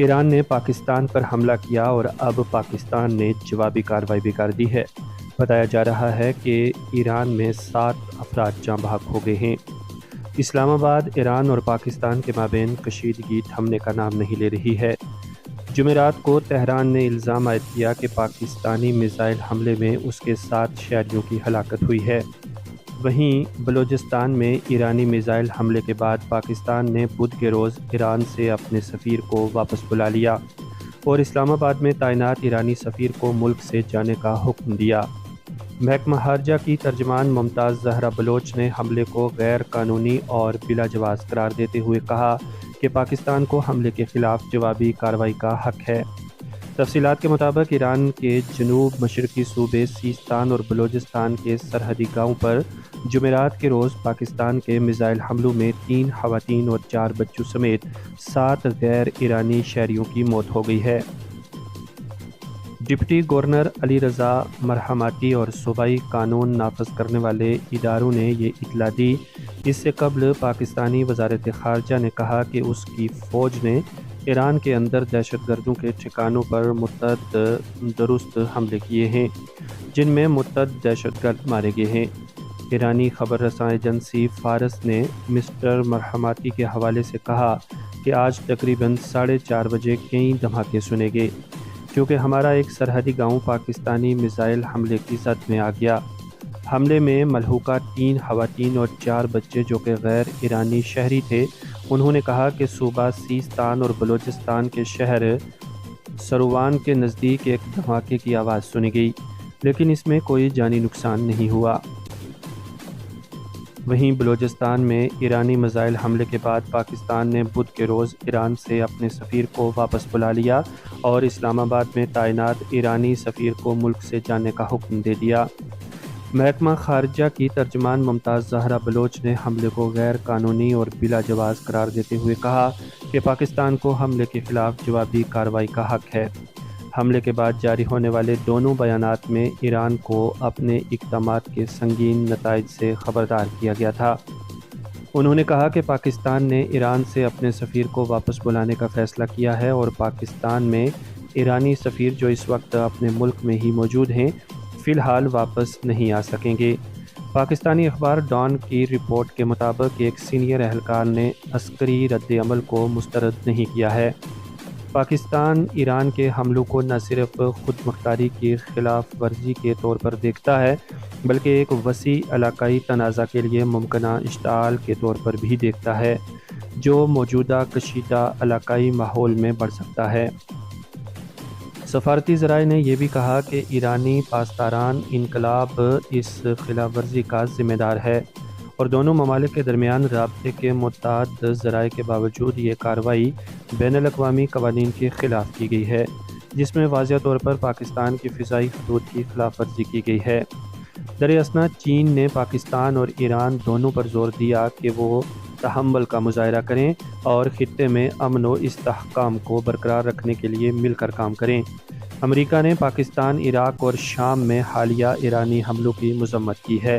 ایران نے پاکستان پر حملہ کیا اور اب پاکستان نے جوابی کارروائی بھی کر دی ہے۔ بتایا جا رہا ہے کہ ایران میں 7 افراد جاں بحق ہو گئے ہیں۔ اسلام آباد ایران اور پاکستان کے مابین کشیدگی تھمنے کا نام نہیں لے رہی ہے۔ جمعرات کو تہران نے الزام عائد کیا کہ پاکستانی میزائل حملے میں اس کے 7 شہریوں کی ہلاکت ہوئی ہے۔ وہیں بلوچستان میں ایرانی میزائل حملے کے بعد پاکستان نے بدھ کے روز ایران سے اپنے سفیر کو واپس بلا لیا اور اسلام آباد میں تعینات ایرانی سفیر کو ملک سے جانے کا حکم دیا۔ محکمہ خارجہ کی ترجمان ممتاز زہرا بلوچ نے حملے کو غیر قانونی اور بلا جواز قرار دیتے ہوئے کہا کہ پاکستان کو حملے کے خلاف جوابی کارروائی کا حق ہے۔ تفصیلات کے مطابق ایران کے جنوب مشرقی صوبے سیستان اور بلوچستان کے سرحدی گاؤں پر جمعرات کے روز پاکستان کے میزائل حملوں میں 3 خواتین اور 4 بچوں سمیت 7 غیر ایرانی شہریوں کی موت ہو گئی ہے۔ ڈپٹی گورنر علی رضا مرحماتی اور صوبائی قانون نافذ کرنے والے اداروں نے یہ اطلاع دی۔ اس سے قبل پاکستانی وزارت خارجہ نے کہا کہ اس کی فوج نے ایران کے اندر دہشت گردوں کے ٹھکانوں پر متعدد درست حملے کیے ہیں، جن میں متعدد دہشت گرد مارے گئے ہیں۔ ایرانی خبر رساں ایجنسی فارس نے مسٹر مرحماتی کے حوالے سے کہا کہ آج تقریباً 4:30 بجے کئی دھماکے سنے گئے کیونکہ ہمارا ایک سرحدی گاؤں پاکستانی میزائل حملے کی زد میں آ گیا۔ حملے میں ملحوقہ 3 خواتین اور 4 بچے جو کہ غیر ایرانی شہری تھے۔ انہوں نے کہا کہ صوبہ سیستان اور بلوچستان کے شہر سروان کے نزدیک ایک دھماکے کی آواز سنی گئی، لیکن اس میں کوئی جانی نقصان نہیں ہوا۔ وہیں بلوچستان میں ایرانی میزائل حملے کے بعد پاکستان نے بدھ کے روز ایران سے اپنے سفیر کو واپس بلا لیا اور اسلام آباد میں تعینات ایرانی سفیر کو ملک سے جانے کا حکم دے دیا۔ محکمہ خارجہ کی ترجمان ممتاز زہرا بلوچ نے حملے کو غیر قانونی اور بلا جواز قرار دیتے ہوئے کہا کہ پاکستان کو حملے کے خلاف جوابی کارروائی کا حق ہے۔ حملے کے بعد جاری ہونے والے دونوں بیانات میں ایران کو اپنے اقدامات کے سنگین نتائج سے خبردار کیا گیا تھا۔ انہوں نے کہا کہ پاکستان نے ایران سے اپنے سفیر کو واپس بلانے کا فیصلہ کیا ہے اور پاکستان میں ایرانی سفیر جو اس وقت اپنے ملک میں ہی موجود ہیں فی الحال واپس نہیں آ سکیں گے۔ پاکستانی اخبار ڈان کی رپورٹ کے مطابق ایک سینئر اہلکار نے عسکری رد عمل کو مسترد نہیں کیا ہے۔ پاکستان ایران کے حملوں کو نہ صرف خود مختاری کی خلاف ورزی کے طور پر دیکھتا ہے بلکہ ایک وسیع علاقائی تنازع کے لیے ممکنہ اشتعال کے طور پر بھی دیکھتا ہے، جو موجودہ کشیدہ علاقائی ماحول میں بڑھ سکتا ہے۔ سفارتی ذرائع نے یہ بھی کہا کہ ایرانی پاسداران انقلاب اس خلاف ورزی کا ذمہ دار ہے اور دونوں ممالک کے درمیان رابطے کے متعدد ذرائع کے باوجود یہ کارروائی بین الاقوامی قوانین کے خلاف کی گئی ہے، جس میں واضح طور پر پاکستان کی فضائی حدود کی خلاف ورزی کی گئی ہے۔ دراصل چین نے پاکستان اور ایران دونوں پر زور دیا کہ وہ تحمل کا مظاہرہ کریں اور خطے میں امن و استحکام کو برقرار رکھنے کے لیے مل کر کام کریں۔ امریکہ نے پاکستان، عراق اور شام میں حالیہ ایرانی حملوں کی مذمت کی ہے۔